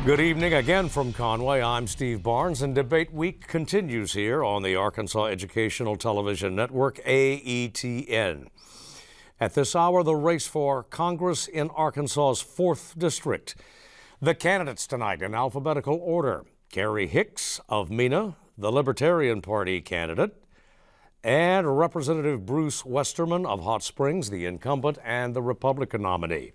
Good evening again from Conway. I'm Steve Barnes, and Debate Week continues here on the Arkansas Educational Television Network, AETN. At this hour, the race for Congress in Arkansas's 4th District. The candidates tonight in alphabetical order: Gary Hicks of Mena, the Libertarian Party candidate, and Representative Bruce Westerman of Hot Springs, the incumbent and the Republican nominee.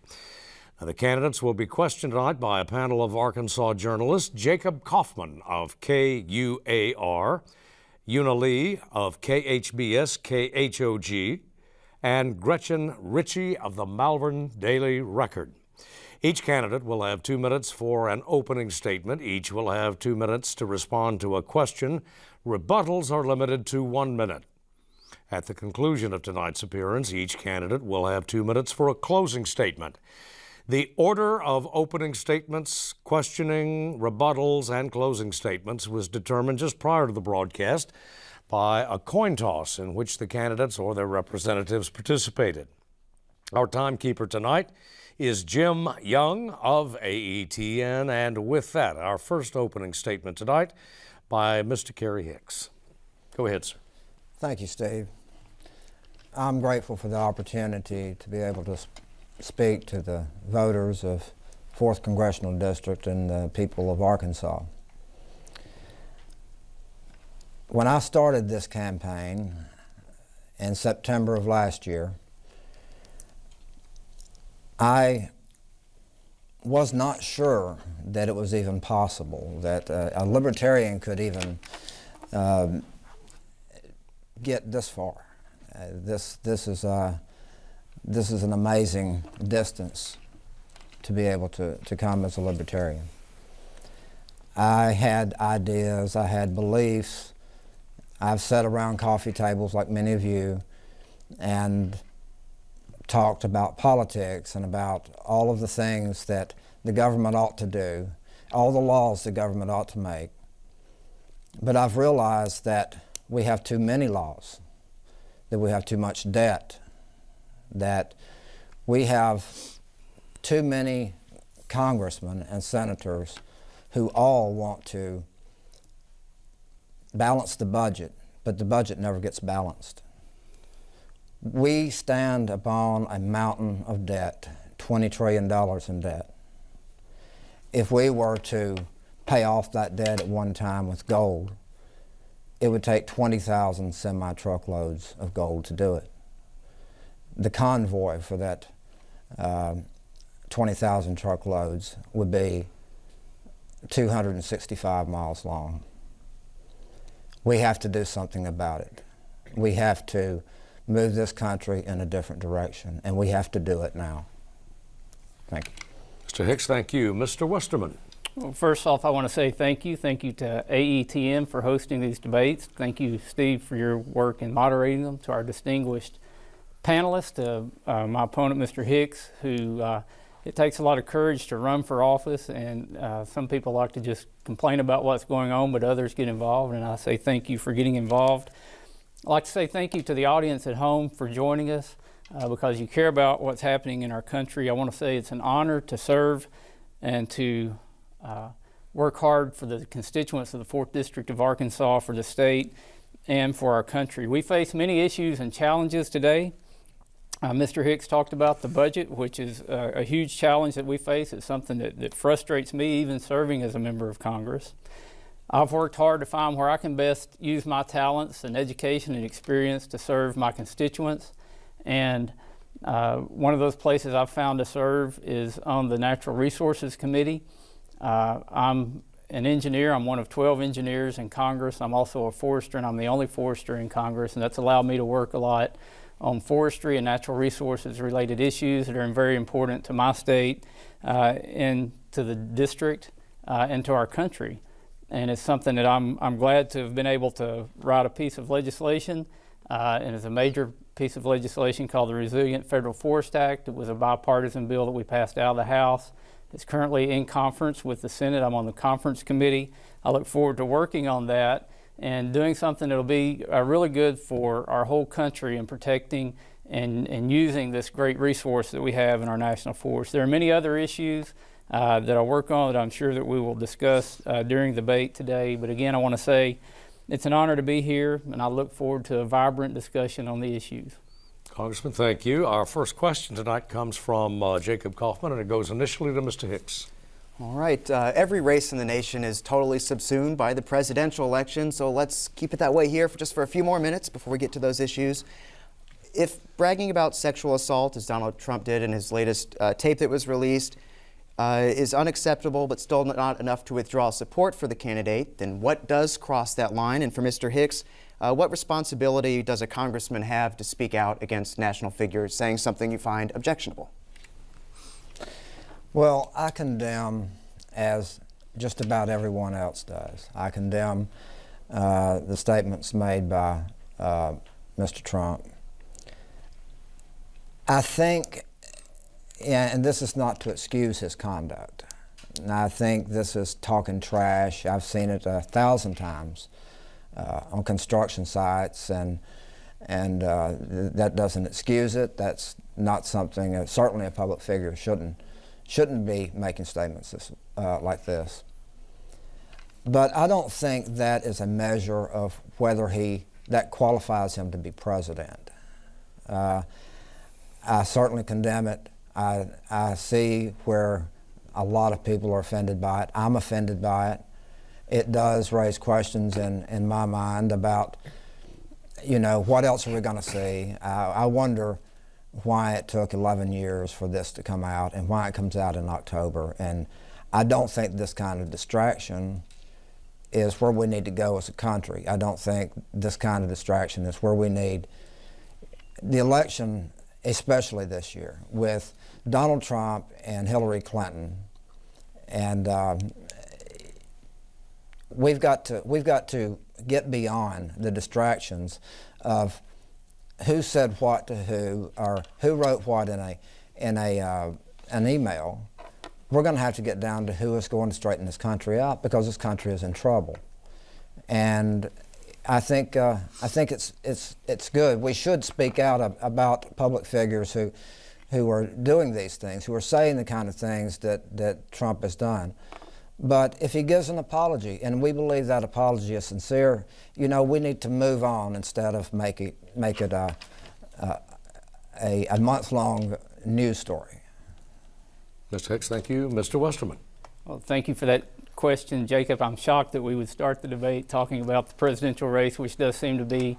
Now, the candidates will be questioned tonight by a panel of Arkansas journalists: Jacob Kaufman of KUAR, Una Lee of KHBS KHOG, and Gretchen Ritchie of the Malvern Daily Record. Each candidate will have 2 minutes for an opening statement. Each will have 2 minutes to respond to a question. Rebuttals are limited to 1 minute. At the conclusion of tonight's appearance, each candidate will have 2 minutes for a closing statement. The order of opening statements, questioning, rebuttals, and closing statements was determined just prior to the broadcast by a coin toss in which the candidates or their representatives participated. Our timekeeper tonight is Jim Young of AETN, and with that, our first opening statement tonight by Mr. Gary Hicks. Go ahead, sir. Thank you, Steve. I'm grateful for the opportunity to be able to speak to the voters of 4th Congressional District and the people of Arkansas. When I started this campaign in September of last year, I was not sure that it was even possible that a libertarian could even get this far. This is an amazing distance to be able to come as a libertarian. I had ideas, I had beliefs. I've sat around coffee tables like many of you and talked about politics and about all of the things that the government ought to do, all the laws the government ought to make. But I've realized that we have too many laws, that we have too much debt, that we have too many congressmen and senators who all want to balance the budget, but the budget never gets balanced. We stand upon a mountain of debt, $20 trillion in debt. If we were to pay off that debt at one time with gold, it would take 20,000 semi-truckloads of gold to do it. The convoy for that 20,000 truckloads would be 265 miles long. We have to do something about it. We have to move this country in a different direction, and we have to do it now. Thank you. Mr. Hicks, thank you. Mr. Westerman. Well, first off, I want to say thank you. Thank you to AETN for hosting these debates. Thank you, Steve, for your work in moderating them. To our distinguished panelists, to my opponent, Mr. Hicks, who it takes a lot of courage to run for office, and some people like to just complain about what's going on, but others get involved, and I say thank you for getting involved. I'd like to say thank you to the audience at home for joining us because you care about what's happening in our country. I want to say it's an honor to serve and to work hard for the constituents of the 4th District of Arkansas, for the state, and for our country. We face many issues and challenges today. Mr. Hicks talked about the budget, which is a huge challenge that we face. It's something that frustrates me, even serving as a member of Congress. I've worked hard to find where I can best use my talents and education and experience to serve my constituents. And one of those places I've found to serve is on the Natural Resources Committee. I'm an engineer. I'm one of 12 engineers in Congress. I'm also a forester, and I'm the only forester in Congress, and that's allowed me to work a lot on forestry and natural resources related issues that are very important to my state and to the district and to our country. And it's something that I'm glad to have been able to write a piece of legislation, and it's a major piece of legislation called the Resilient Federal Forest Act. It was a bipartisan bill that we passed out of the House. It's currently in conference with the Senate. I'm on the conference committee. I look forward to working on that and doing something that'll be really good for our whole country in protecting and using this great resource that we have in our national forest. There are many other issues that I work on that I'm sure that we will discuss during the debate today. But again, I want to say it's an honor to be here, and I look forward to a vibrant discussion on the issues. Congressman, thank you. Our first question tonight comes from Jacob Kaufman, and it goes initially to Mr. Hicks. All right. Every race in the nation is totally subsumed by the presidential election, so let's keep it that way here for a few more minutes before we get to those issues. If bragging about sexual assault, as Donald Trump did in his latest tape that was released, is unacceptable but still not enough to withdraw support for the candidate, then what does cross that line? And for Mr. Hicks, what responsibility does a congressman have to speak out against national figures saying something you find objectionable? Well, I condemn, as just about everyone else does, I condemn the statements made by Mr. Trump. I think, and this is not to excuse his conduct, and I think this is talking trash. I've seen it 1,000 times on construction sites, and that doesn't excuse it. That's not something, certainly a public figure shouldn't be making statements like this. But I don't think that is a measure of whether that qualifies him to be president. I certainly condemn it. I see where a lot of people are offended by it. I'm offended by it. It does raise questions in my mind about, what else are we going to see? I wonder why it took 11 years for this to come out and why it comes out in October. And I don't think this kind of distraction is where we need to go as a country. I don't think this kind of distraction is where we need the election, especially this year, with Donald Trump and Hillary Clinton. And we've got to get beyond the distractions of who said what to who, or who wrote what in an email. We're going to have to get down to who is going to straighten this country out, because this country is in trouble. And I think it's good. We should speak out about public figures who are doing these things, who are saying the kind of things that Trump has done. But if he gives an apology, and we believe that apology is sincere, we need to move on instead of make it a month-long news story. Mr. Hicks, thank you. Mr. Westerman. Well, thank you for that question, Jacob. I'm shocked that we would start the debate talking about the presidential race, which does seem to be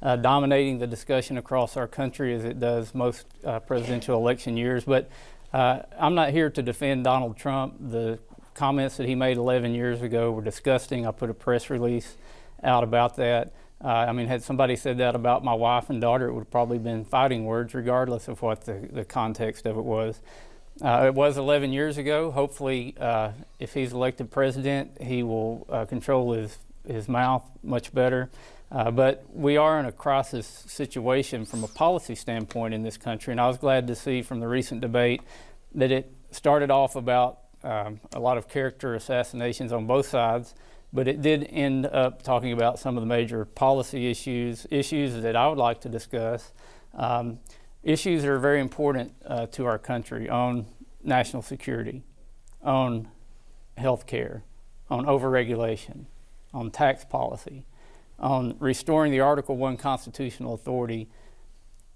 dominating the discussion across our country, as it does most presidential election years. But I'm not here to defend Donald Trump. The comments that he made 11 years ago were disgusting. I put a press release out about that. Had somebody said that about my wife and daughter, it would have probably been fighting words, regardless of what the context of it was. It was 11 years ago. Hopefully, if he's elected president, he will control his mouth much better. But we are in a crisis situation from a policy standpoint in this country, and I was glad to see from the recent debate that it started off about a lot of character assassinations on both sides, but it did end up talking about some of the major policy issues that I would like to discuss, issues that are very important to our country, on national security, on health care, on overregulation, on tax policy, on restoring the Article I constitutional authority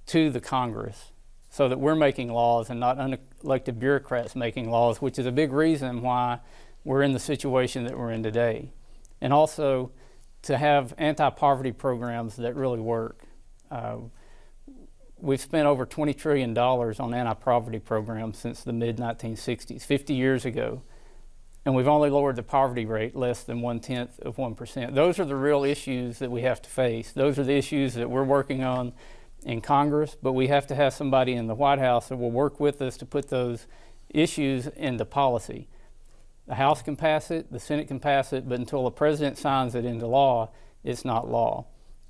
to the Congress, so that we're making laws and not unelected bureaucrats making laws, which is a big reason why we're in the situation that we're in today. And also to have anti-poverty programs that really work. We've spent over $20 trillion on anti-poverty programs since the mid-1960s, 50 years ago. And we've only lowered the poverty rate less than 0.1%. Those are the real issues that we have to face. Those are the issues that we're working on in Congress, but we have to have somebody in the White House that will work with us to put those issues into policy. The House can pass it, the Senate can pass it, but until the president signs it into law, it's not law.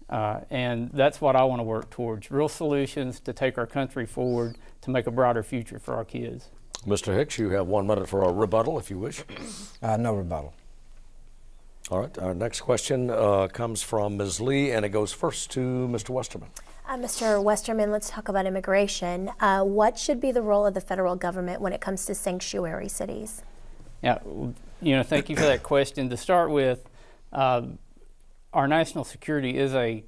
And that's what I want to work towards, real solutions to take our country forward, to make a brighter future for our kids. Mr. Hicks, you have 1 minute for a rebuttal, if you wish. No rebuttal. All right, our next question comes from Ms. Lee, and it goes first to Mr. Westerman. Mr. Westerman, let's talk about immigration. What should be the role of the federal government when it comes to sanctuary cities? Yeah, thank you for that question. To start with, our national security is a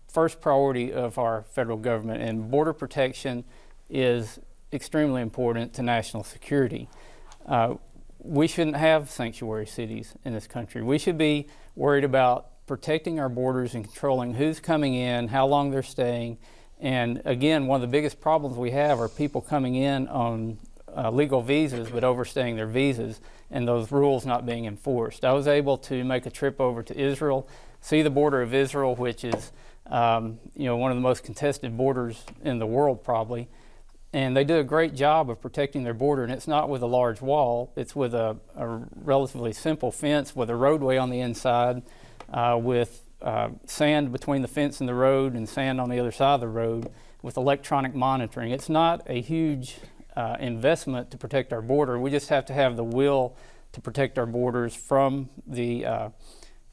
first priority of our federal government, and border protection is extremely important to national security. We shouldn't have sanctuary cities in this country. We should be worried about protecting our borders and controlling who's coming in, how long they're staying. And again, one of the biggest problems we have are people coming in on legal visas but overstaying their visas and those rules not being enforced. I was able to make a trip over to Israel, see the border of Israel, which is one of the most contested borders in the world probably. And they do a great job of protecting their border, and it's not with a large wall. It's with a relatively simple fence with a roadway on the inside, with sand between the fence and the road and sand on the other side of the road with electronic monitoring. It's not a huge investment to protect our border. We just have to have the will to protect our borders from the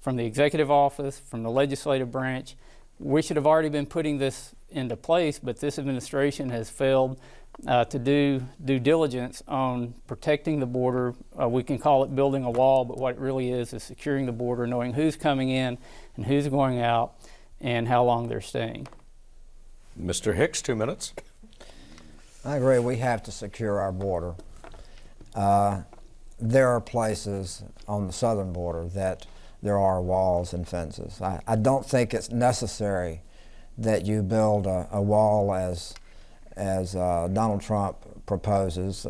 executive office, from the legislative branch. We should have already been putting this into place, but this administration has failed to do due diligence on protecting the border. We can call it building a wall, but what it really is securing the border, knowing who's coming in and who's going out and how long they're staying. Mr. Hicks, 2 minutes. I agree, we have to secure our border. There are places on the southern border that there are walls and fences. I don't think it's necessary that you build a wall as Donald Trump proposes,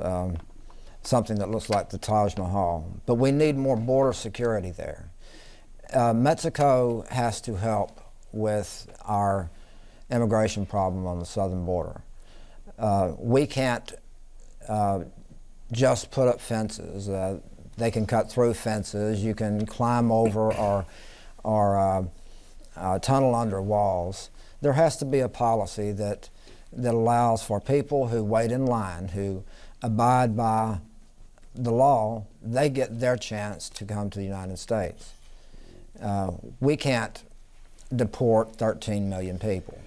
something that looks like the Taj Mahal. But we need more border security there. Mexico has to help with our immigration problem on the southern border. We can't just put up fences. They can cut through fences. You can climb over or tunnel under walls. There has to be a policy that allows for people who wait in line, who abide by the law, they get their chance to come to the United States. We can't deport 13 million people.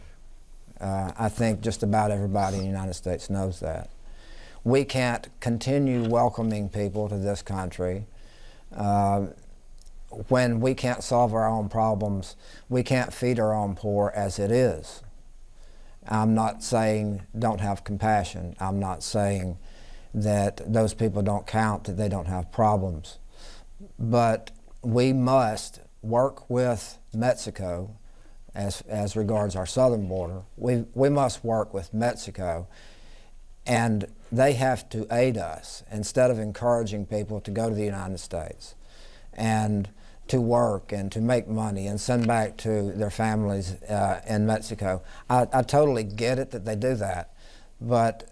I think just about everybody in the United States knows that. We can't continue welcoming people to this country when we can't solve our own problems. We can't feed our own poor as it is. I'm not saying don't have compassion. I'm not saying that those people don't count, that they don't have problems. But we must work with Mexico as regards our southern border. We must work with Mexico, and they have to aid us instead of encouraging people to go to the United States and to work and to make money and send back to their families in Mexico. I totally get it that they do that, but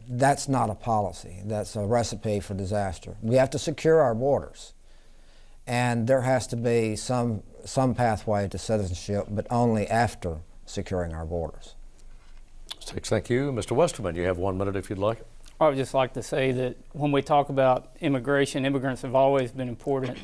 that's not a policy. That's a recipe for disaster. We have to secure our borders, and there has to be some pathway to citizenship, but only after securing our borders. Thank you. Mr. Westerman, you have 1 minute if you'd like. I would just like to say that when we talk about immigration, immigrants have always been important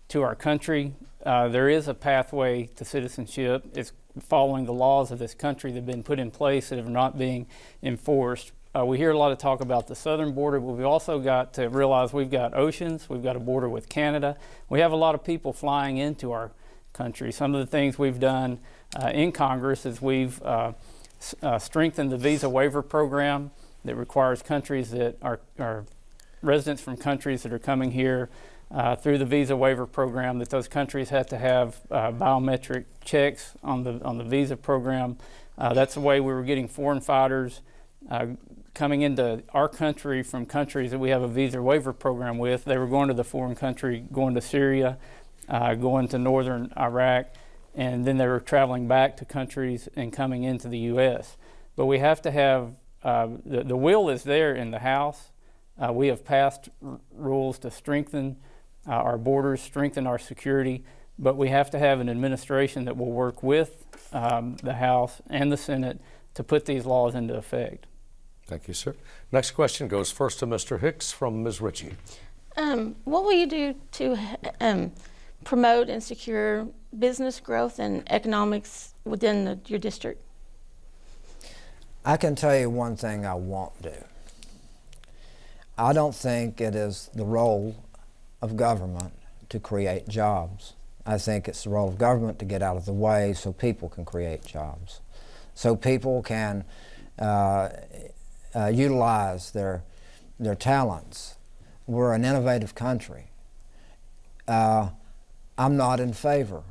to our country. There is a pathway to citizenship. It's following the laws of this country that have been put in place that are not being enforced. We hear a lot of talk about the southern border, but we've also got to realize we've got oceans, we've got a border with Canada. We have a lot of people flying into our country. Some of the things we've done in Congress is we've strengthened the visa waiver program that requires countries that are residents from countries that are coming here through the visa waiver program, that those countries have to have biometric checks on the visa program. That's the way we were getting foreign fighters coming into our country from countries that we have a visa waiver program with. They were going to the foreign country, going to Syria, going to northern Iraq, and then they were traveling back to countries and coming into the U.S. But we have to have, the will is there in the House. We have passed rules to strengthen our borders, strengthen our security, but we have to have an administration that will work with the House and the Senate to put these laws into effect. Thank you, sir. Next question goes first to Mr. Hicks from Ms. Ritchie. What will you do to promote and secure business growth and economics within your district? I can tell you one thing I won't do. I don't think it is the role of government to create jobs. I think it's the role of government to get out of the way so people can create jobs, so people can utilize their talents. We're an innovative country. I'm not in favor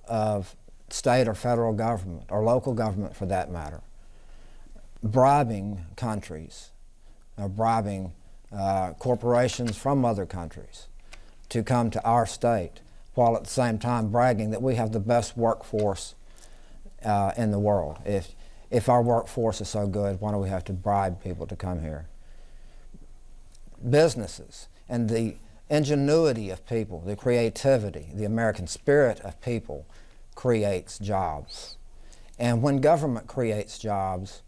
of state or federal government, or local government for that matter, bribing countries or bribing corporations from other countries to come to our state, while at the same time bragging that we have the best workforce in the world. If our workforce is so good, why do we have to bribe people to come here? Businesses and the ingenuity of people, the creativity, the American spirit of people creates jobs. And when government creates jobs,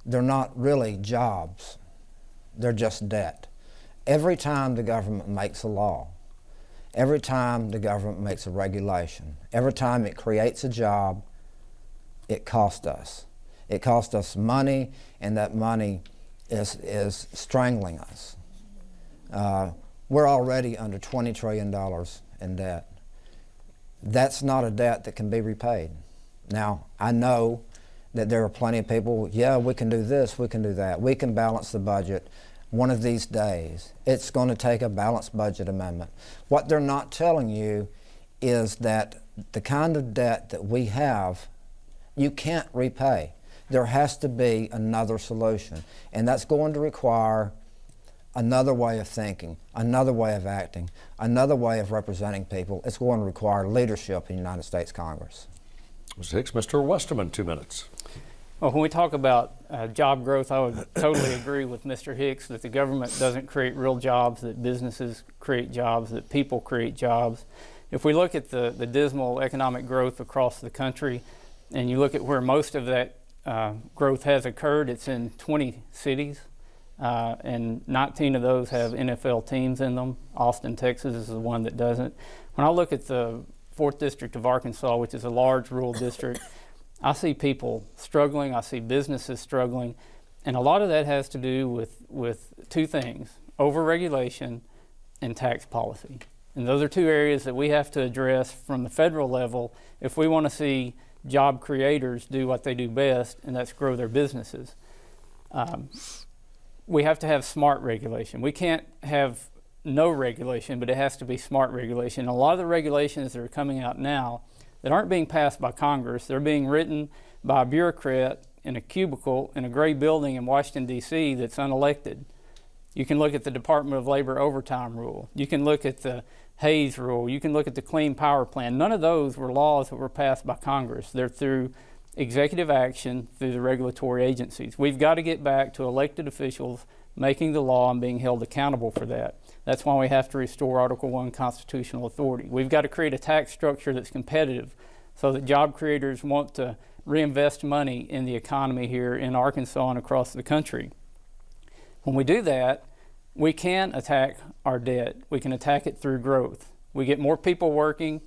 they're not really jobs, they're just debt. Every time the government makes a law, every time the government makes a regulation, every time it creates a job, it costs us. It costs us money, and that money is strangling us. We're already under $20 trillion in debt. That's not a debt that can be repaid. Now, I know that there are plenty of people, yeah, we can do this, we can do that, we can balance the budget. One of these days, it's going to take a balanced budget amendment. What they're not telling you is that the kind of debt that we have, you can't repay. There has to be another solution, and that's going to require another way of thinking, another way of acting, another way of representing people. It's going to require leadership in the United States Congress. Mr. Hicks, Mr. Westerman, 2 minutes. Well, when we talk about job growth, I would totally agree with Mr. Hicks that the government doesn't create real jobs, that businesses create jobs, that people create jobs. If we look at the dismal economic growth across the country, and you look at where most of that growth has occurred, it's in 20 cities. And 19 of those have NFL teams in them. Austin, Texas is the one that doesn't. When I look at the 4th District of Arkansas, which is a large rural district, I see people struggling, I see businesses struggling, and a lot of that has to do with two things: overregulation and tax policy. And those are two areas that we have to address from the federal level if we want to see job creators do what they do best, and that's grow their businesses. We have to have smart regulation. We can't have no regulation, but it has to be smart regulation. A lot of the regulations that are coming out now that aren't being passed by Congress, they're being written by a bureaucrat in a cubicle in a gray building in Washington, D.C. that's unelected. You can look at the Department of Labor overtime rule. You can look at the Hayes rule. You can look at the Clean Power Plan. None of those were laws that were passed by Congress. They're through executive action through the regulatory agencies. We've got to get back to elected officials making the law and being held accountable for that. That's why we have to restore Article I constitutional authority. We've got to create a tax structure that's competitive so that job creators want to reinvest money in the economy here in Arkansas and across the country. When we do that, we can attack our debt. We can attack it through growth. We get more people working,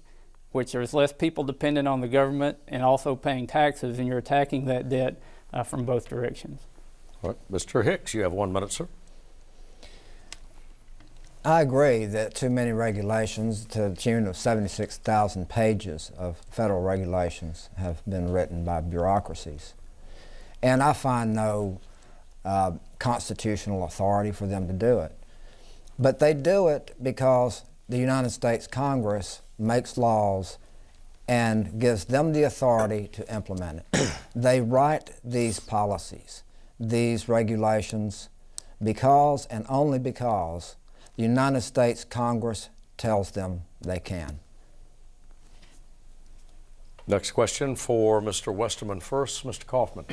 which there's less people dependent on the government and also paying taxes, and you're attacking that debt from both directions. All right. Mr. Hicks, you have 1 minute, sir. I agree that too many regulations, to the tune of 76,000 pages of federal regulations, have been written by bureaucracies. And I find no constitutional authority for them to do it. But they do it because the United States Congress makes laws and gives them the authority to implement it. They write these policies, these regulations, because and only because the United States Congress tells them they can. Next question for Mr. Westerman first. Mr. Kaufman.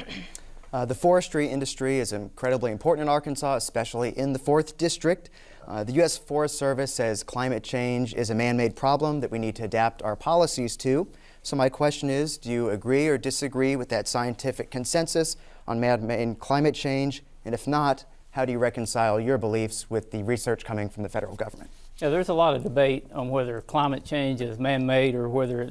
The forestry industry is incredibly important in Arkansas, especially in the 4th District. The U.S. Forest Service says climate change is a man-made problem that we need to adapt our policies to. So my question is, do you agree or disagree with that scientific consensus on man-made climate change? And if not, how do you reconcile your beliefs with the research coming from the federal government? Yeah, there's a lot of debate on whether climate change is man-made or whether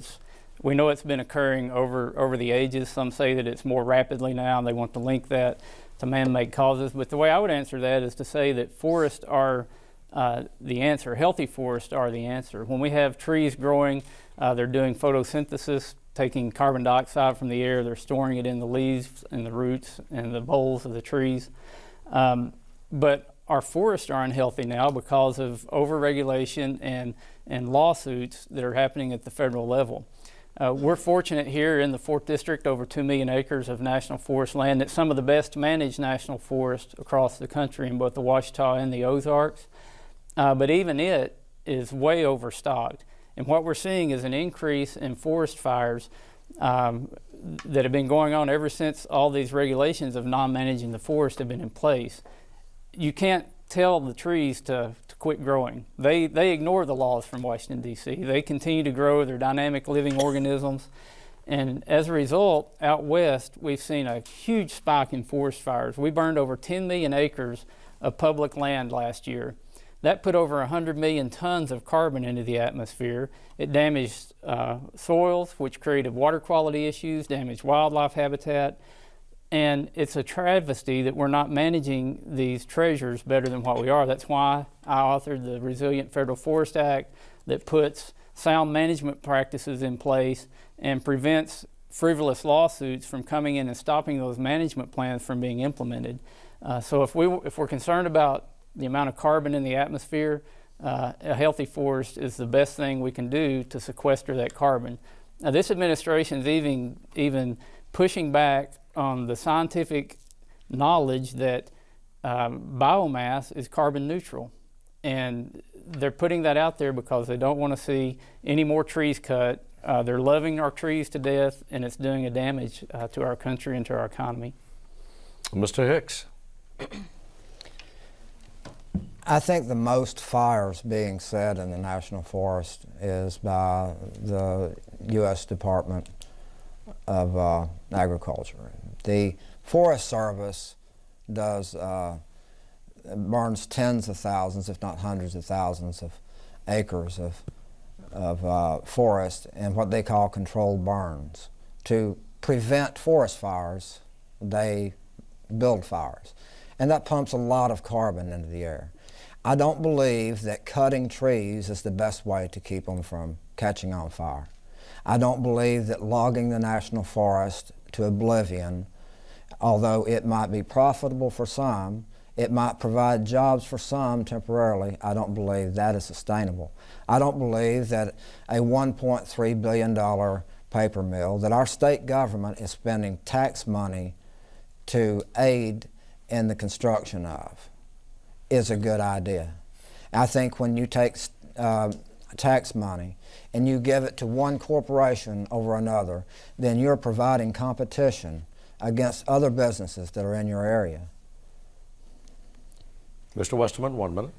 we know it's been occurring over the ages. Some say that it's more rapidly now and they want to link that to man-made causes. But the way I would answer that is to say that forests are the answer. Healthy forests are the answer. When we have trees growing, they're doing photosynthesis, taking carbon dioxide from the air, they're storing it in the leaves and the roots and the boles of the trees. But our forests are unhealthy now because of overregulation and lawsuits that are happening at the federal level. We're fortunate here in the 4th District, over 2 million acres of national forest land. It's some of the best managed national forests across the country in both the Ouachita and the Ozarks. But even it is way overstocked. And what we're seeing is an increase in forest fires that have been going on ever since all these regulations of non-managing the forest have been in place. You can't tell the trees to quit growing. They ignore the laws from Washington, D.C. They continue to grow. They're dynamic living organisms. And as a result, out west, we've seen a huge spike in forest fires. We burned over 10 million acres of public land last year. That put over 100 million tons of carbon into the atmosphere. It damaged soils, which created water quality issues, damaged wildlife habitat. And it's a travesty that we're not managing these treasures better than what we are. That's why I authored the Resilient Federal Forest Act that puts sound management practices in place and prevents frivolous lawsuits from coming in and stopping those management plans from being implemented. So if we're concerned about the amount of carbon in the atmosphere, a healthy forest is the best thing we can do to sequester that carbon. Now, this administration is even pushing back on the scientific knowledge that biomass is carbon neutral. And they're putting that out there because they don't want to see any more trees cut. They're loving our trees to death, and it's doing a damage to our country and to our economy. Mr. Hicks. I think the most fires being set in the National Forest is by the U.S. Department of Agriculture. The Forest Service burns tens of thousands, if not hundreds of thousands of acres of forest in what they call controlled burns. To prevent forest fires, they build fires. And that pumps a lot of carbon into the air. I don't believe that cutting trees is the best way to keep them from catching on fire. I don't believe that logging the national forest to oblivion, although it might be profitable for some, it might provide jobs for some temporarily, I don't believe that is sustainable. I don't believe that a $1.3 billion paper mill that our state government is spending tax money to aid in the construction of is a good idea. I think when you take tax money and you give it to one corporation over another, then you're providing competition against other businesses that are in your area. Mr. Westerman, 1 minute.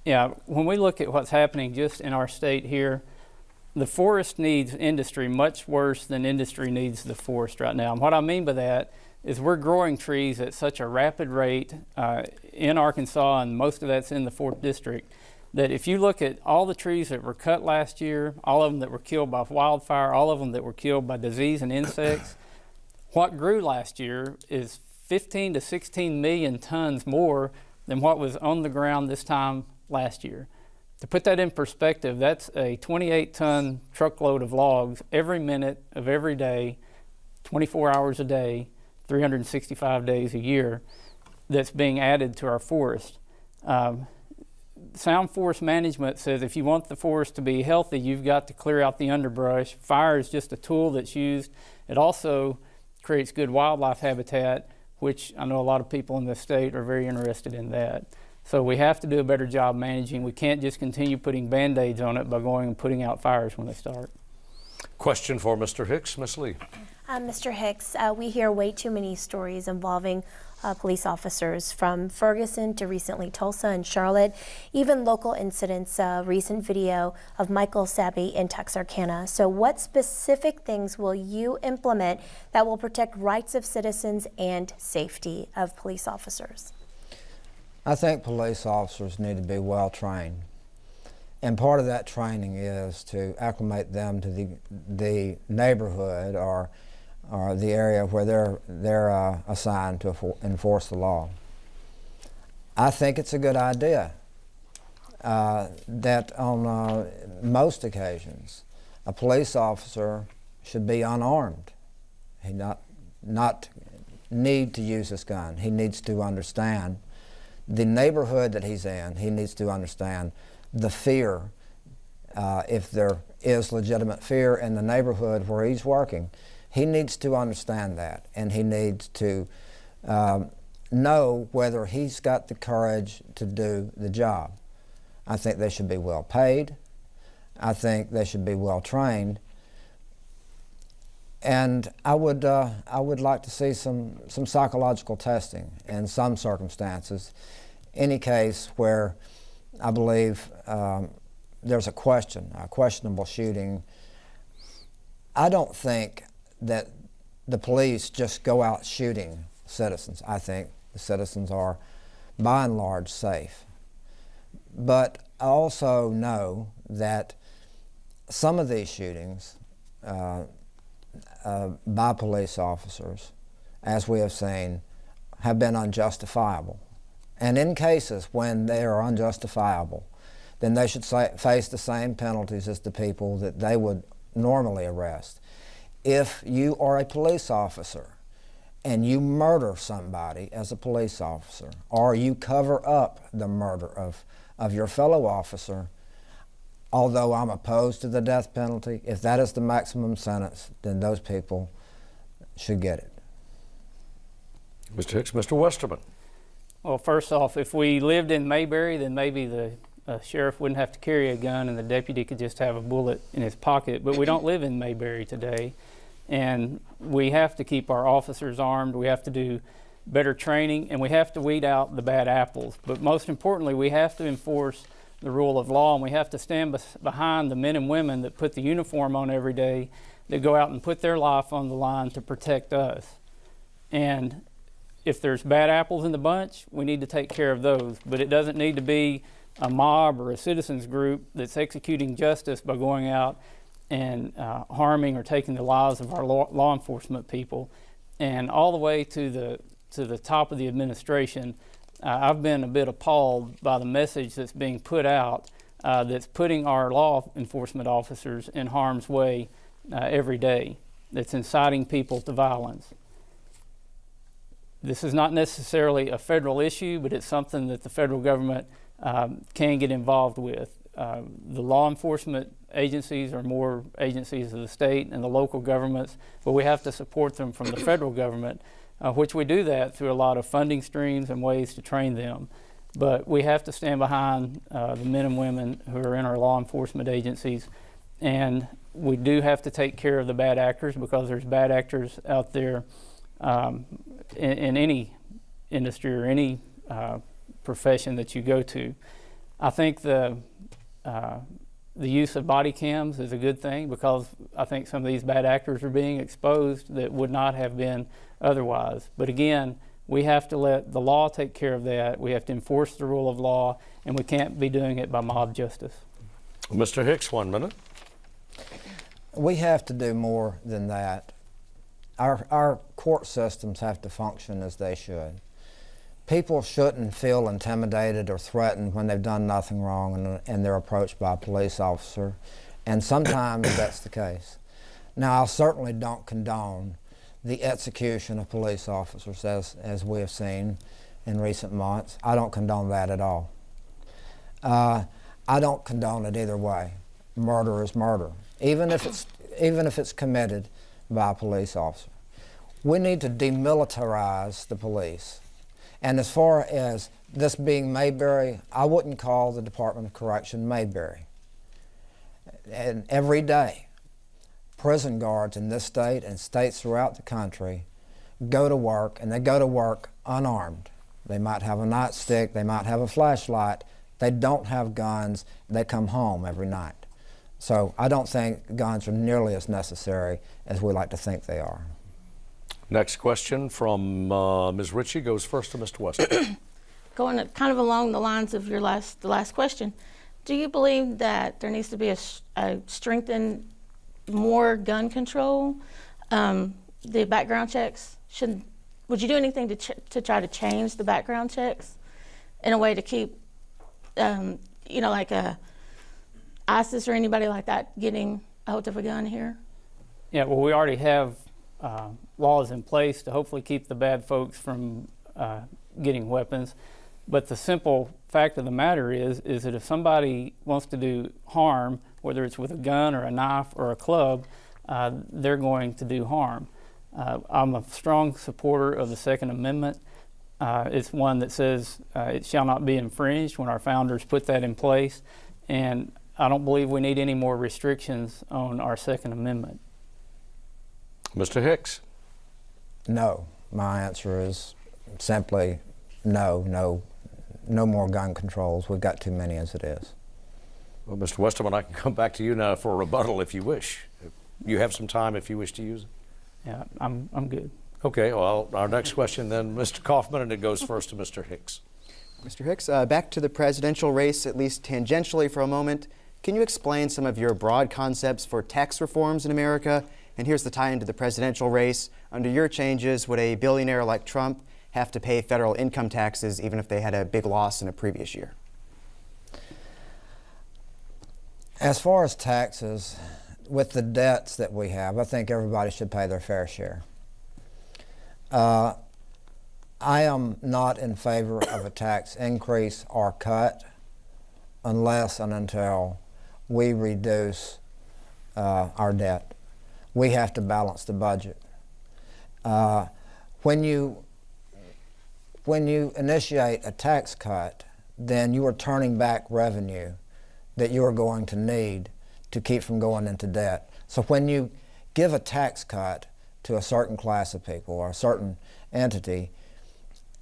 Yeah, when we look at what's happening just in our state here, the forest needs industry much worse than industry needs the forest right now. And what I mean by that is we're growing trees at such a rapid rate in Arkansas, and most of that's in the 4th District, that if you look at all the trees that were cut last year, all of them that were killed by wildfire, all of them that were killed by disease and insects, what grew last year is 15 to 16 million tons more than what was on the ground this time last year. To put that in perspective, that's a 28-ton truckload of logs every minute of every day, 24 hours a day, 365 days a year that's being added to our forest. Sound forest management says if you want the forest to be healthy, you've got to clear out the underbrush. Fire is just a tool that's used. It also creates good wildlife habitat, which I know a lot of people in the state are very interested in that. So we have to do a better job managing. We can't just continue putting Band-Aids on it by going and putting out fires when they start. Question for Mr. Hicks, Ms. Lee. Mr. Hicks, we hear way too many stories involving police officers, from Ferguson to recently Tulsa and Charlotte, even local incidents, recent video of Michael Sabby in Texarkana. So what specific things will you implement that will protect rights of citizens and safety of police officers? I think police officers need to be well trained. And part of that training is to acclimate them to the neighborhood or the area where they're assigned to enforce the law. I think it's a good idea that on most occasions a police officer should be unarmed. He not need to use his gun. He needs to understand the neighborhood that he's in. He needs to understand the fear, if there is legitimate fear in the neighborhood where he's working. He needs to understand that, and he needs to know whether he's got the courage to do the job. I think they should be well paid. I think they should be well trained. And I would like to see some psychological testing in some circumstances. Any case where I believe there's a questionable shooting, I don't think that the police just go out shooting citizens. I think the citizens are, by and large, safe. But I also know that some of these shootings by police officers, as we have seen, have been unjustifiable. And in cases when they are unjustifiable, then they should face the same penalties as the people that they would normally arrest. If you are a police officer and you murder somebody as a police officer, or you cover up the murder of your fellow officer, although I'm opposed to the death penalty, if that is the maximum sentence, then those people should get it. Mr. Hicks, Mr. Westerman. Well, first off, if we lived in Mayberry, then maybe the sheriff wouldn't have to carry a gun and the deputy could just have a bullet in his pocket. But we don't live in Mayberry today, and we have to keep our officers armed. We have to do better training, and we have to weed out the bad apples. But most importantly, we have to enforce the rule of law, and we have to stand behind the men and women that put the uniform on every day, that go out and put their life on the line to protect us. And if there's bad apples in the bunch, we need to take care of those. But it doesn't need to be a mob or a citizens group that's executing justice by going out and harming or taking the lives of our law enforcement people. And all the way to the top of the administration, I've been a bit appalled by the message that's being put out that's putting our law enforcement officers in harm's way every day, that's inciting people to violence. This is not necessarily a federal issue, but it's something that the federal government can get involved with. The law enforcement agencies are more agencies of the state and the local governments, but we have to support them from the federal government, which we do that through a lot of funding streams and ways to train them. But we have to stand behind the men and women who are in our law enforcement agencies, and we do have to take care of the bad actors, because there's bad actors out there in any industry or any profession that you go to. I think the use of body cams is a good thing, because I think some of these bad actors are being exposed that would not have been otherwise. But again, we have to let the law take care of that. We have to enforce the rule of law, and we can't be doing it by mob justice. Mr. Hicks, 1 minute. We have to do more than that. Our court systems have to function as they should. People shouldn't feel intimidated or threatened when they've done nothing wrong and they're approached by a police officer, and sometimes that's the case. Now, I certainly don't condone the execution of police officers as we have seen in recent months. I don't condone that at all. I don't condone it either way. Murder is murder, even if it's committed by a police officer. We need to demilitarize the police. And as far as this being Mayberry, I wouldn't call the Department of Correction Mayberry. And every day, prison guards in this state and states throughout the country go to work, and they go to work unarmed. They might have a nightstick, they might have a flashlight, they don't have guns, they come home every night. So I don't think guns are nearly as necessary as we like to think they are. Next question from Ms. Ritchie goes first to Mr. Wester. Going kind of along the lines of the last question, Do you believe that there needs to be a strengthened, more gun control? The background checks, would you do anything to try to change the background checks in a way to keep, like ISIS or anybody like that getting a hold of a gun here? Yeah, well, we already have laws in place to hopefully keep the bad folks from getting weapons. But the simple fact of the matter is that if somebody wants to do harm, whether it's with a gun or a knife or a club, they're going to do harm. I'm a strong supporter of the Second Amendment. It's one that says it shall not be infringed when our founders put that in place. And I don't believe we need any more restrictions on our Second Amendment. Mr. Hicks? No. My answer is simply no more gun controls. We've got too many as it is. Well, Mr. Westerman, I can come back to you now for a rebuttal if you wish. You have some time if you wish to use it. Yeah, I'm good. Okay, well, our next question then, Mr. Kaufman, and it goes first to Mr. Hicks. Mr. Hicks, back to the presidential race, at least tangentially for a moment. Can you explain some of your broad concepts for tax reforms in America? And here's the tie into the presidential race. Under your changes, would a billionaire like Trump have to pay federal income taxes even if they had a big loss in a previous year? As far as taxes, with the debts that we have, I think everybody should pay their fair share. I am not in favor of a tax increase or cut unless and until we reduce our debt. We have to balance the budget. When you initiate a tax cut, then you are turning back revenue that you are going to need to keep from going into debt. So when you give a tax cut to a certain class of people or a certain entity,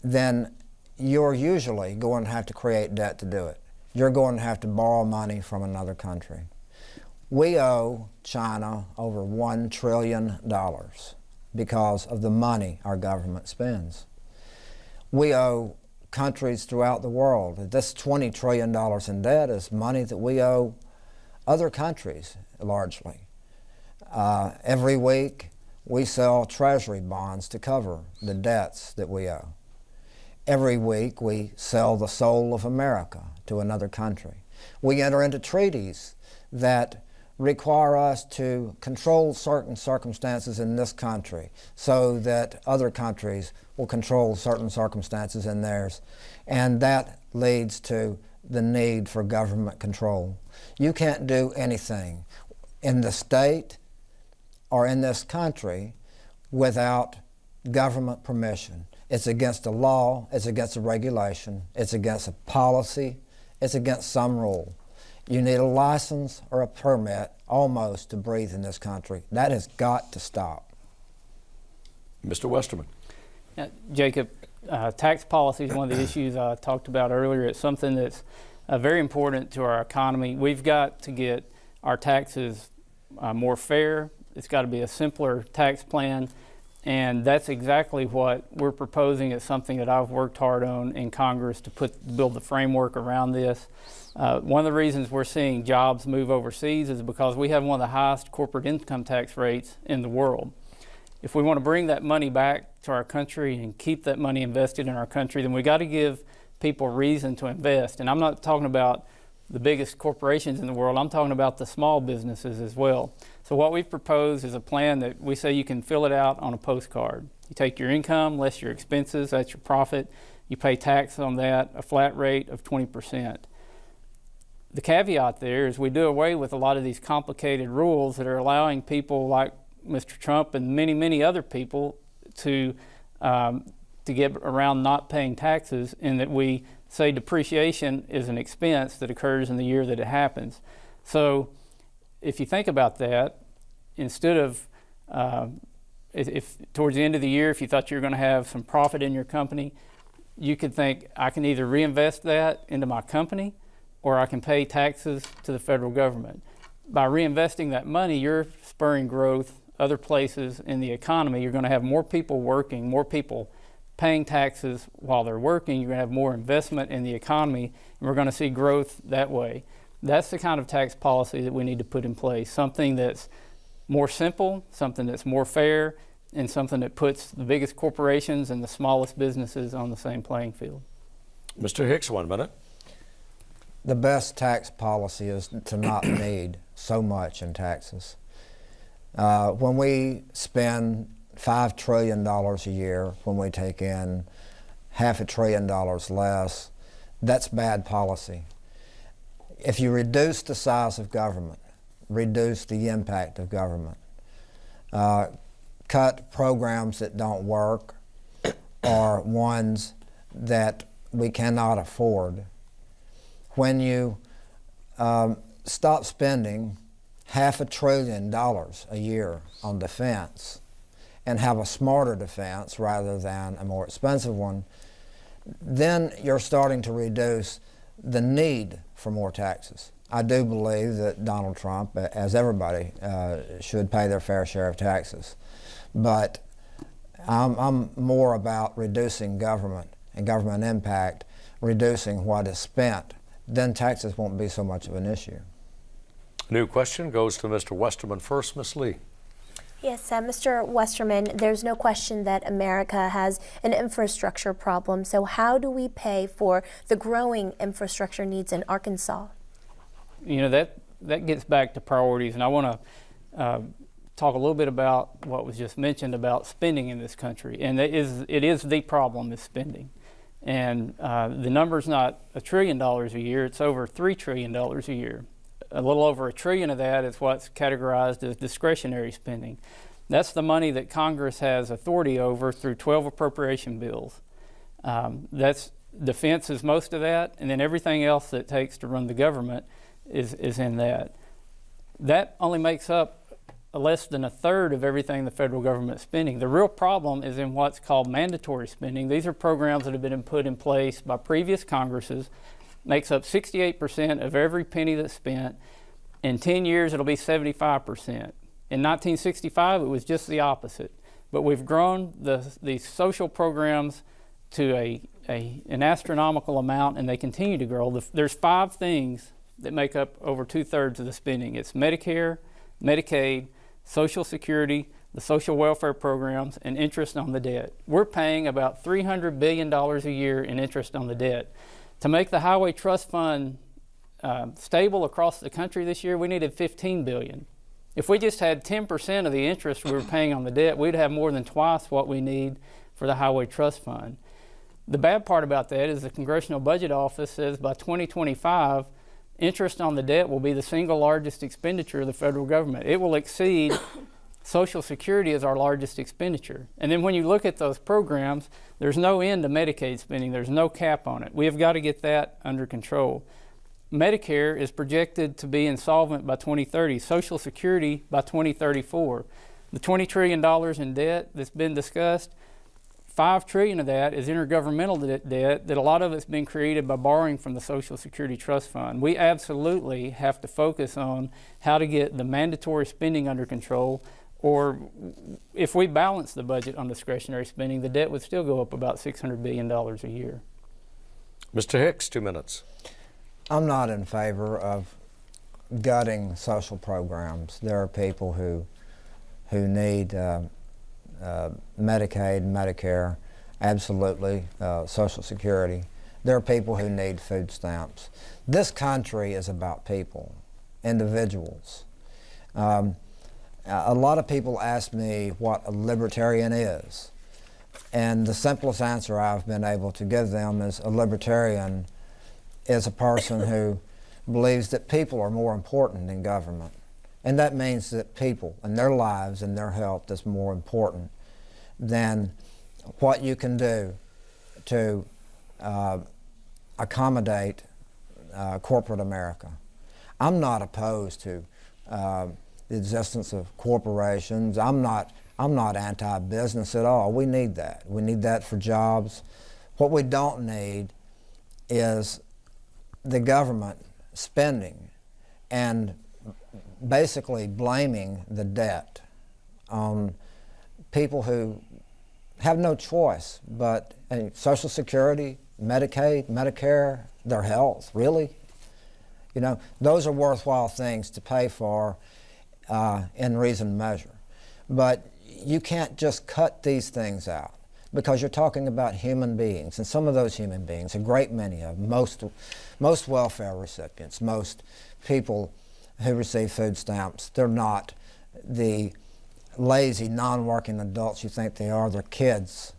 then you're usually going to have to create debt to do it. You're going to have to borrow money from another country. We owe China over $1 trillion because of the money our government spends. We owe countries throughout the world. This $20 trillion in debt is money that we owe other countries, largely. Every week, we sell treasury bonds to cover the debts that we owe. Every week, we sell the soul of America to another country. We enter into treaties that require us to control certain circumstances in this country so that other countries will control certain circumstances in theirs. And that leads to the need for government control. You can't do anything in the state or in this country without government permission. It's against the law, it's against a regulation, it's against a policy, it's against some rule. You need a license or a permit almost to breathe in this country. That has got to stop. Mr. Westerman. Jacob, tax policy is one of the issues I talked about earlier. It's something that's very important to our economy. We've got to get our taxes more fair. It's got to be a simpler tax plan. And that's exactly what we're proposing. It's something that I've worked hard on in Congress to build the framework around this. One of the reasons we're seeing jobs move overseas is because we have one of the highest corporate income tax rates in the world. If we want to bring that money back to our country and keep that money invested in our country, then we got to give people reason to invest. And I'm not talking about the biggest corporations in the world, I'm talking about the small businesses as well. So what we've proposed is a plan that we say you can fill it out on a postcard. You take your income, less your expenses, that's your profit. You pay tax on that, a flat rate of 20%. The caveat there is we do away with a lot of these complicated rules that are allowing people like Mr. Trump and many, many other people to get around not paying taxes, in that we say depreciation is an expense that occurs in the year that it happens. So if you think about that, instead of, if towards the end of the year, if you thought you were going to have some profit in your company, you could think, I can either reinvest that into my company or I can pay taxes to the federal government. By reinvesting that money, you're spurring growth other places in the economy. You're going to have more people working, more people paying taxes while they're working. You're going to have more investment in the economy, and we're going to see growth that way. That's the kind of tax policy that we need to put in place, something that's more simple, something that's more fair, and something that puts the biggest corporations and the smallest businesses on the same playing field. Mr. Hicks, 1 minute. The best tax policy is to not need so much in taxes. When we spend $5 trillion a year, when we take in $500 billion less, that's bad policy. If you reduce the size of government, reduce the impact of government, cut programs that don't work or ones that we cannot afford, when you stop spending $500 billion a year on defense and have a smarter defense rather than a more expensive one, then you're starting to reduce the need for more taxes. I do believe that Donald Trump, as everybody, should pay their fair share of taxes. But I'm more about reducing government and government impact, reducing what is spent. Then taxes won't be so much of an issue. New question goes to Mr. Westerman first. Ms. Lee. Yes, Mr. Westerman, there's no question that America has an infrastructure problem. So how do we pay for the growing infrastructure needs in Arkansas? You know, that gets back to priorities, and I want to talk a little bit about what was just mentioned about spending in this country. And it is the problem is spending. And the number's not $1 trillion a year, it's over $3 trillion a year. A little over $1 trillion of that is what's categorized as discretionary spending. That's the money that Congress has authority over through 12 appropriation bills. That's defense is most of that, and then everything else that it takes to run the government is in that. That only makes up less than a third of everything the federal government is spending. The real problem is in what's called mandatory spending. These are programs that have been put in place by previous Congresses, makes up 68% of every penny that's spent. In 10 years, it'll be 75%. In 1965, it was just the opposite. But we've grown these social programs to an astronomical amount, and they continue to grow. There's 5 things that make up over 2/3 of the spending. It's Medicare, Medicaid, Social Security, the social welfare programs, and interest on the debt. We're paying about $300 billion a year in interest on the debt. To make the Highway Trust Fund stable across the country this year, we needed $15 billion. If we just had 10% of the interest we were paying on the debt, we'd have more than twice what we need for the Highway Trust Fund. The bad part about that is the Congressional Budget Office says by 2025, interest on the debt will be the single largest expenditure of the federal government. It will exceed Social Security as our largest expenditure. And then when you look at those programs, there's no end to Medicaid spending. There's no cap on it. We have got to get that under control. Medicare is projected to be insolvent by 2030, Social Security by 2034. The $20 trillion in debt that's been discussed, $5 trillion of that is intergovernmental debt that a lot of it's been created by borrowing from the Social Security Trust Fund. We absolutely have to focus on how to get the mandatory spending under control, or if we balance the budget on discretionary spending, the debt would still go up about $600 billion a year. Mr. Hicks, 2 minutes. I'm not in favor of gutting social programs. There are people who need Medicaid, Medicare, absolutely, Social Security. There are people who need food stamps. This country is about people, individuals. A lot of people ask me what a libertarian is, and the simplest answer I've been able to give them is a libertarian is a person who believes that people are more important than government. And that means that people and their lives and their health is more important than what you can do to accommodate corporate America. I'm not opposed to the existence of corporations. I'm not anti-business at all. We need that. We need that for jobs. What we don't need is the government spending and basically blaming the debt on people who have no choice but Social Security, Medicaid, Medicare, their health, really? You know, those are worthwhile things to pay for in reasoned measure. But you can't just cut these things out, because you're talking about human beings, and some of those human beings, a great many of them, most welfare recipients, most people who receive food stamps, they're not the lazy, non-working adults you think they are. They're kids.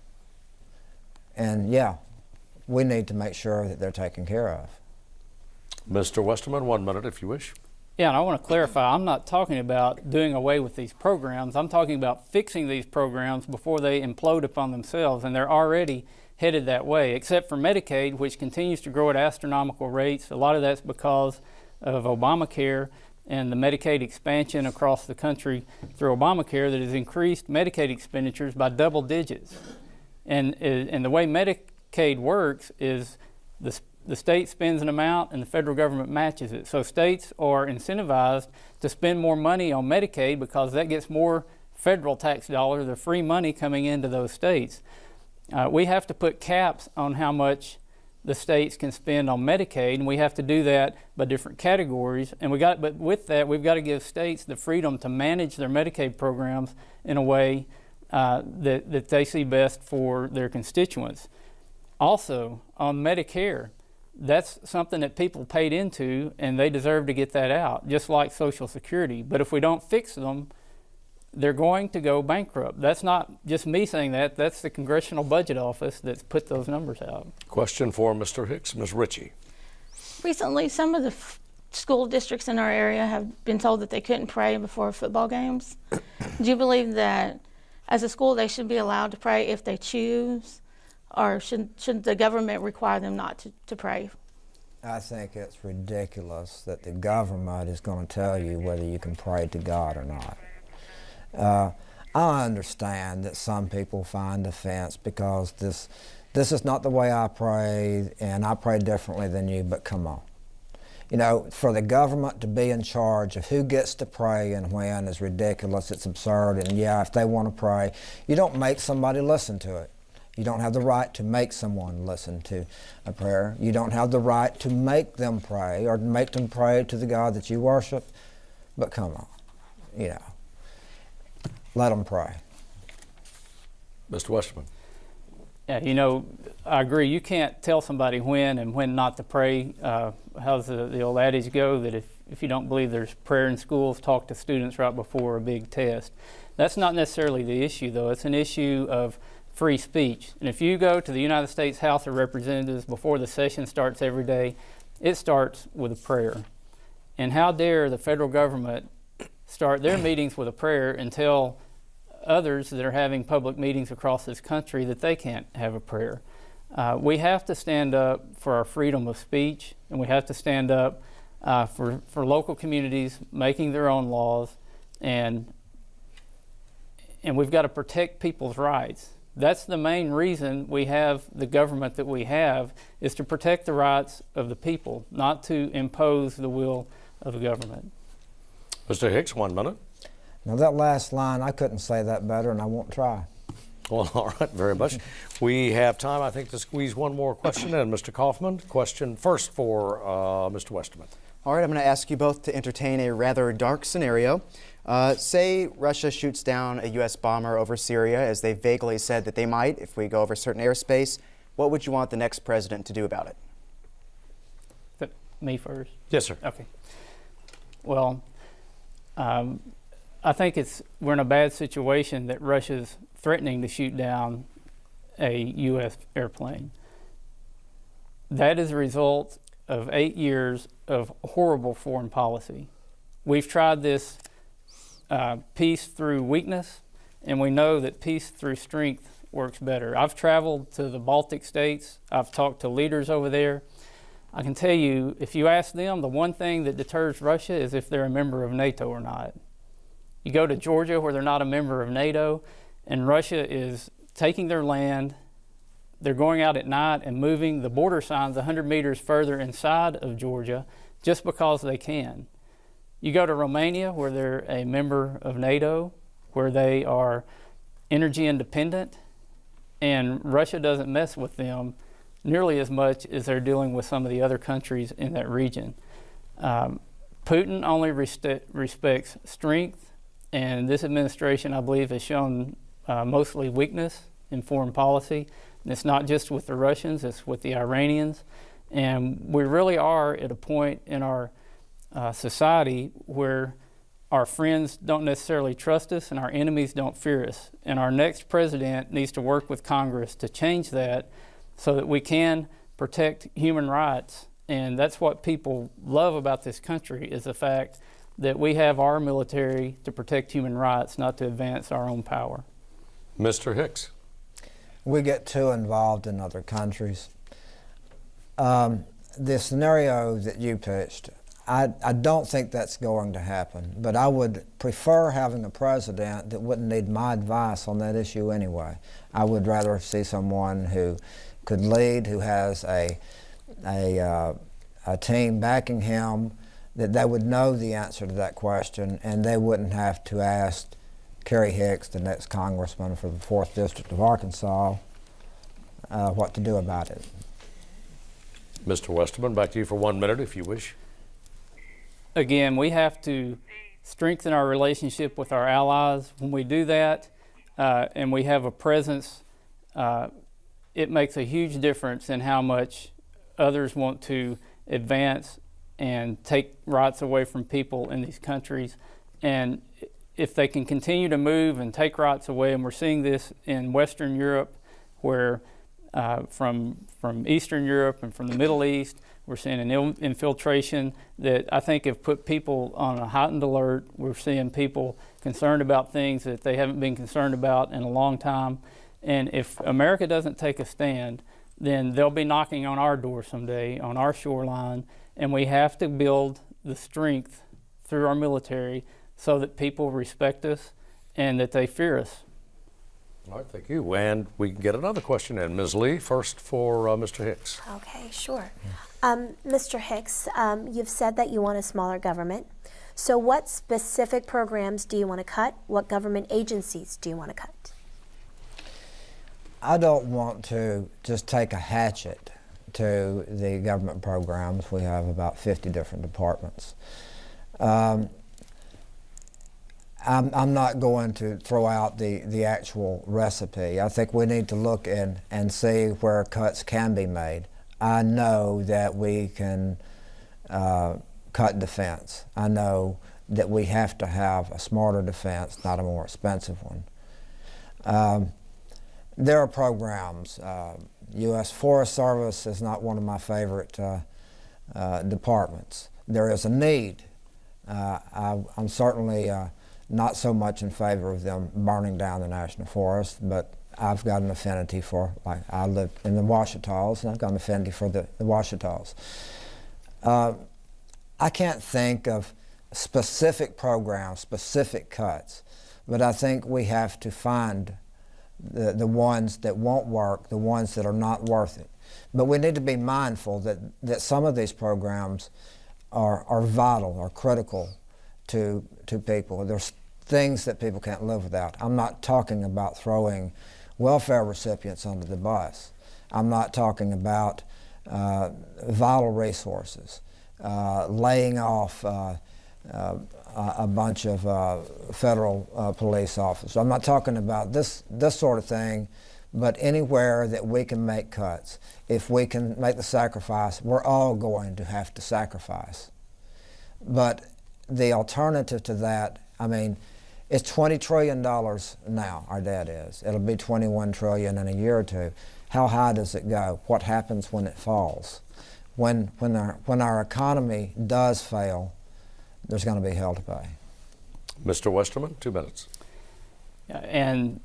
And yeah, we need to make sure that they're taken care of. Mr. Westerman, 1 minute if you wish. Yeah, and I want to clarify, I'm not talking about doing away with these programs. I'm talking about fixing these programs before they implode upon themselves, and they're already headed that way, except for Medicaid, which continues to grow at astronomical rates. A lot of that's because of Obamacare and the Medicaid expansion across the country through Obamacare that has increased Medicaid expenditures by double digits. And the way Medicaid works is the state spends an amount and the federal government matches it. So states are incentivized to spend more money on Medicaid because that gets more federal tax dollars, the free money coming into those states. We have to put caps on how much the states can spend on Medicaid, and we have to do that by different categories. But with that, we've got to give states the freedom to manage their Medicaid programs in a way that they see best for their constituents. Also, on Medicare, that's something that people paid into, and they deserve to get that out, just like Social Security. But if we don't fix them, they're going to go bankrupt. That's not just me saying that. That's the Congressional Budget Office that's put those numbers out. Question for Mr. Hicks, Ms. Ritchie. Recently, some of the school districts in our area have been told that they couldn't pray before football games. Do you believe that as a school they should be allowed to pray if they choose, or should the government require them not to pray? I think it's ridiculous that the government is going to tell you whether you can pray to God or not. I understand that some people find offense because this is not the way I pray, and I pray differently than you, but come on. You know, for the government to be in charge of who gets to pray and when is ridiculous. It's absurd, and yeah, if they want to pray, you don't make somebody listen to it. You don't have the right to make someone listen to a prayer. You don't have the right to make them pray or to make them pray to the God that you worship. But come on, you know, let them pray. Mr. Westerman. Yeah, you know, I agree. You can't tell somebody when and when not to pray. How's the old adage go that if you don't believe there's prayer in schools, talk to students right before a big test. That's not necessarily the issue, though. It's an issue of free speech. And if you go to the United States House of Representatives before the session starts every day, it starts with a prayer. And how dare the federal government start their meetings with a prayer and tell others that are having public meetings across this country that they can't have a prayer. We have to stand up for our freedom of speech, and we have to stand up for local communities making their own laws, and we've got to protect people's rights. That's the main reason we have the government that we have, is to protect the rights of the people, not to impose the will of the government. Mr. Hicks, 1 minute. Now that last line, I couldn't say that better, and I won't try. Well, all right, very much. We have time, I think, to squeeze one more question in. Mr. Kaufman, question first for Mr. Westerman. All right, I'm going to ask you both to entertain a rather dark scenario. Say Russia shoots down a U.S. bomber over Syria, as they vaguely said that they might if we go over certain airspace. What would you want the next president to do about it? Me first? Yes, sir. Okay. Well, I think we're in a bad situation that Russia's threatening to shoot down a U.S. airplane. That is a result of 8 years of horrible foreign policy. We've tried this peace through weakness, and we know that peace through strength works better. I've traveled to the Baltic states. I've talked to leaders over there. I can tell you, if you ask them, the one thing that deters Russia is if they're a member of NATO or not. You go to Georgia, where they're not a member of NATO, and Russia is taking their land. They're going out at night and moving the border signs 100 meters further inside of Georgia just because they can. You go to Romania, where they're a member of NATO, where they are energy independent, and Russia doesn't mess with them nearly as much as they're dealing with some of the other countries in that region. Putin only respects strength, and this administration, I believe, has shown mostly weakness in foreign policy. And it's not just with the Russians, it's with the Iranians. And we really are at a point in our society where our friends don't necessarily trust us and our enemies don't fear us. And our next president needs to work with Congress to change that so that we can protect human rights. And that's what people love about this country, is the fact that we have our military to protect human rights, not to advance our own power. Mr. Hicks. We get too involved in other countries. The scenario that you pitched, I don't think that's going to happen, but I would prefer having a president that wouldn't need my advice on that issue anyway. I would rather see someone who could lead, who has a team backing him, that they would know the answer to that question, and they wouldn't have to ask Kerry Hicks, the next congressman for the 4th District of Arkansas, what to do about it. Mr. Westerman, back to you for 1 minute if you wish. Again, we have to strengthen our relationship with our allies. When we do that and we have a presence, it makes a huge difference in how much others want to advance and take rights away from people in these countries. And if they can continue to move and take rights away, and we're seeing this in Western Europe, where from Eastern Europe and from the Middle East, we're seeing an infiltration that I think have put people on a heightened alert. We're seeing people concerned about things that they haven't been concerned about in a long time. And if America doesn't take a stand, then they'll be knocking on our door someday, on our shoreline, and we have to build the strength through our military so that people respect us and that they fear us. All right, thank you. And we can get another question in. Ms. Lee, first for Mr. Hicks. Okay, sure. Mr. Hicks, you've said that you want a smaller government. So what specific programs do you want to cut? What government agencies do you want to cut? I don't want to just take a hatchet to the government programs. We have about 50 different departments. I'm not going to throw out the actual recipe. I think we need to look and see where cuts can be made. I know that we can cut defense. I know that we have to have a smarter defense, not a more expensive one. There are programs. U.S. Forest Service is not one of my favorite departments. There is a need. I'm certainly not so much in favor of them burning down the national forest, but I've got an affinity for, like, I live in the Ouachitals, and I've got an affinity for the Ouachitals. I can't think of specific programs, specific cuts, but I think we have to find the ones that won't work, the ones that are not worth it. But we need to be mindful that some of these programs are vital, are critical to people. There's things that people can't live without. I'm not talking about throwing welfare recipients under the bus. I'm not talking about vital resources, laying off a bunch of federal police officers. I'm not talking about this sort of thing, but anywhere that we can make cuts. If we can make the sacrifice, we're all going to have to sacrifice. But the alternative to that, I mean, it's $20 trillion now, our debt is. It'll be $21 trillion in a year or two. How high does it go? What happens when it falls? When our economy does fail, there's going to be hell to pay. Mr. Westerman, 2 minutes. And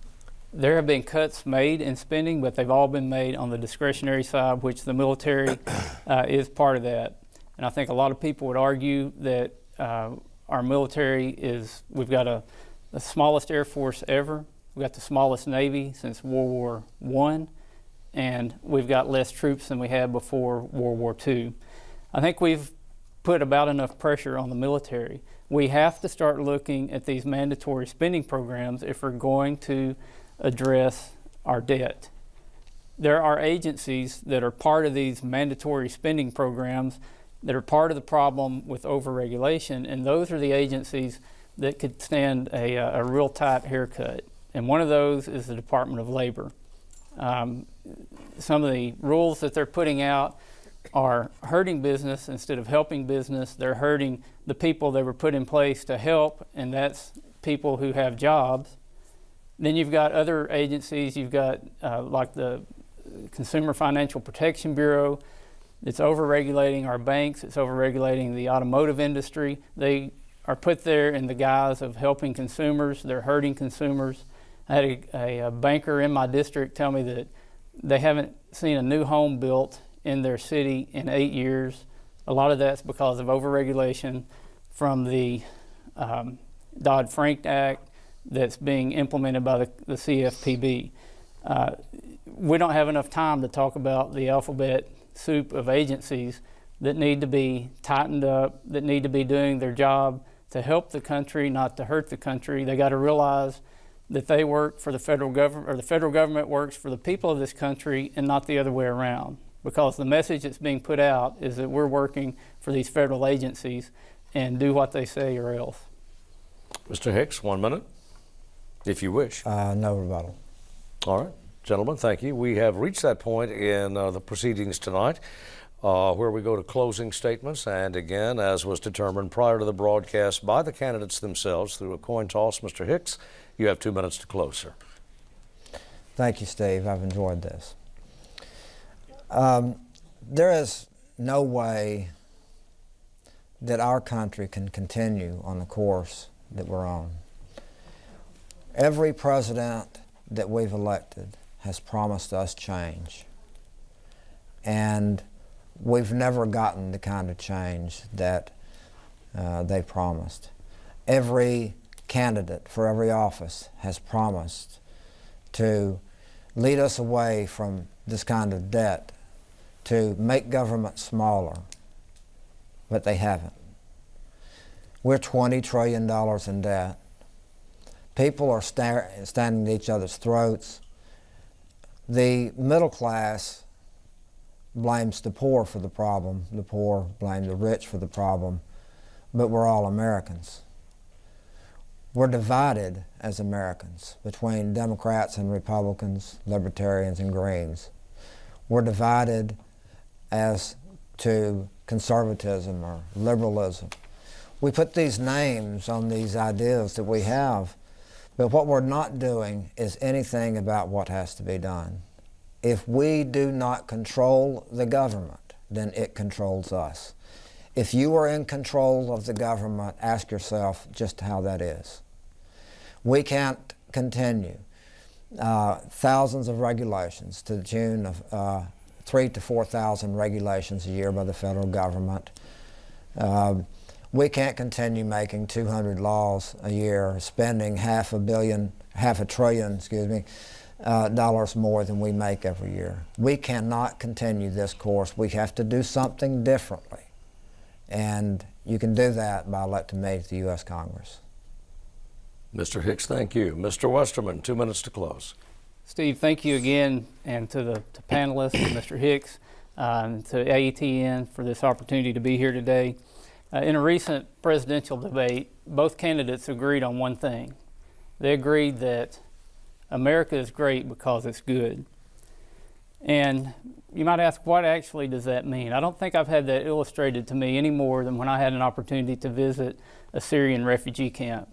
there have been cuts made in spending, but they've all been made on the discretionary side, which the military is part of that. And I think a lot of people would argue that our military we've got the smallest Air Force ever. We've got the smallest Navy since World War I, and we've got less troops than we had before World War II. I think we've put about enough pressure on the military. We have to start looking at these mandatory spending programs if we're going to address our debt. There are agencies that are part of these mandatory spending programs, that are part of the problem with overregulation, and those are the agencies that could stand a real tight haircut. And one of those is the Department of Labor. Some of the rules that they're putting out are hurting business instead of helping business. They're hurting the people that were put in place to help, and that's people who have jobs. Then you've got other agencies. You've got like the Consumer Financial Protection Bureau. It's overregulating our banks. It's overregulating the automotive industry. They are put there in the guise of helping consumers. They're hurting consumers. I had a banker in my district tell me that they haven't seen a new home built in their city in 8 years. A lot of that's because of overregulation from the Dodd-Frank Act that's being implemented by the CFPB. We don't have enough time to talk about the alphabet soup of agencies that need to be tightened up, that need to be doing their job to help the country, not to hurt the country. They got to realize that they work for the federal government, or the federal government works for the people of this country and not the other way around. Because the message that's being put out is that we're working for these federal agencies and do what they say or else. Mr. Hicks, 1 minute, if you wish. No rebuttal. All right, gentlemen, thank you. We have reached that point in the proceedings tonight where we go to closing statements. And again, as was determined prior to the broadcast by the candidates themselves through a coin toss, Mr. Hicks, you have 2 minutes to close, sir. Thank you, Steve. I've enjoyed this. There is no way that our country can continue on the course that we're on. Every president that we've elected has promised us change. And we've never gotten the kind of change that they promised. Every candidate for every office has promised to lead us away from this kind of debt, to make government smaller, but they haven't. We're $20 trillion in debt. People are standing at each other's throats. The middle class blames the poor for the problem. The poor blame the rich for the problem, but we're all Americans. We're divided as Americans between Democrats and Republicans, Libertarians and Greens. We're divided as to conservatism or liberalism. We put these names on these ideas that we have, but what we're not doing is anything about what has to be done. If we do not control the government, then it controls us. If you are in control of the government, ask yourself just how that is. We can't continue thousands of regulations to the tune of 3,000 to 4,000 regulations a year by the federal government. We can't continue making 200 laws a year, spending half a trillion, dollars more than we make every year. We cannot continue this course. We have to do something differently. And you can do that by electing me to the U.S. Congress. Mr. Hicks, thank you. Mr. Westerman, 2 minutes to close. Steve, thank you again, and to the panelists, Mr. Hicks, and to AETN for this opportunity to be here today. In a recent presidential debate, both candidates agreed on one thing. They agreed that America is great because it's good. And you might ask, what actually does that mean? I don't think I've had that illustrated to me any more than when I had an opportunity to visit a Syrian refugee camp.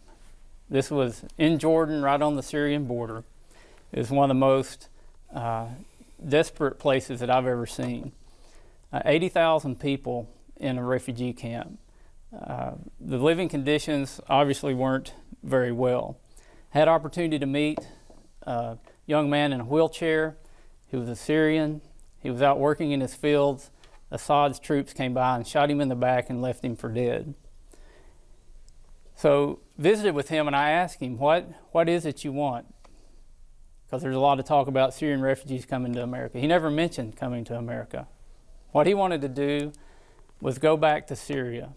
This was in Jordan, right on the Syrian border. It was one of the most desperate places that I've ever seen. 80,000 people in a refugee camp. The living conditions obviously weren't very well. Had opportunity to meet a young man in a wheelchair. He was a Syrian. He was out working in his fields. Assad's troops came by and shot him in the back and left him for dead. So visited with him, and I asked him, what is it you want? Because there's a lot of talk about Syrian refugees coming to America. He never mentioned coming to America. What he wanted to do was go back to Syria.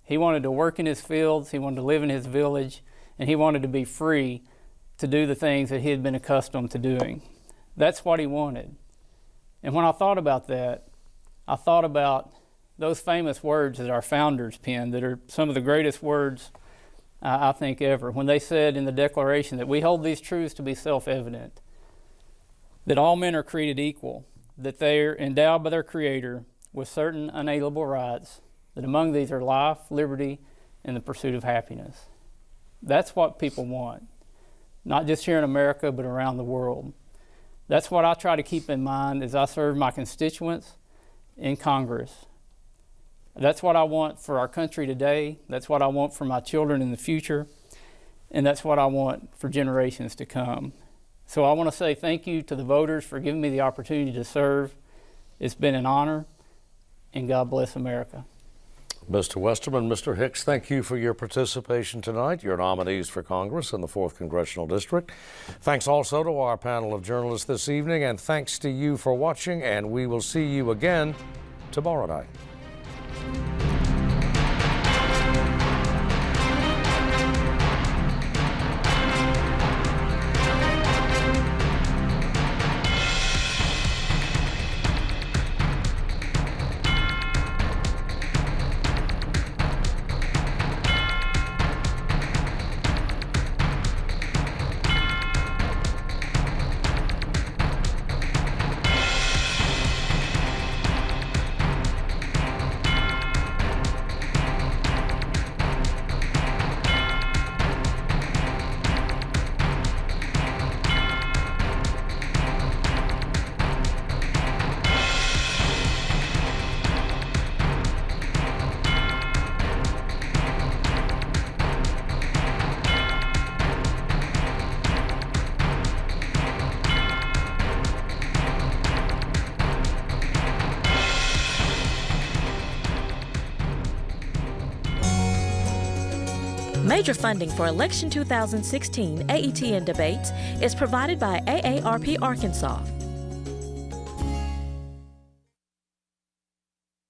He wanted to work in his fields, he wanted to live in his village, and he wanted to be free to do the things that he had been accustomed to doing. That's what he wanted. And when I thought about that, I thought about those famous words that our founders penned, that are some of the greatest words I think ever, when they said in the Declaration that we hold these truths to be self-evident, that all men are created equal, that they are endowed by their Creator with certain unalienable rights, that among these are life, liberty, and the pursuit of happiness. That's what people want, not just here in America, but around the world. That's what I try to keep in mind as I serve my constituents in Congress. That's what I want for our country today. That's what I want for my children in the future. And that's what I want for generations to come. So I want to say thank you to the voters for giving me the opportunity to serve. It's been an honor, and God bless America. Mr. Westerman, Mr. Hicks, thank you for your participation tonight. Your nominees for Congress in the 4th Congressional District. Thanks also to our panel of journalists this evening, and thanks to you for watching, and we will see you again tomorrow night. Major funding for Election 2016 AETN debates is provided by AARP Arkansas.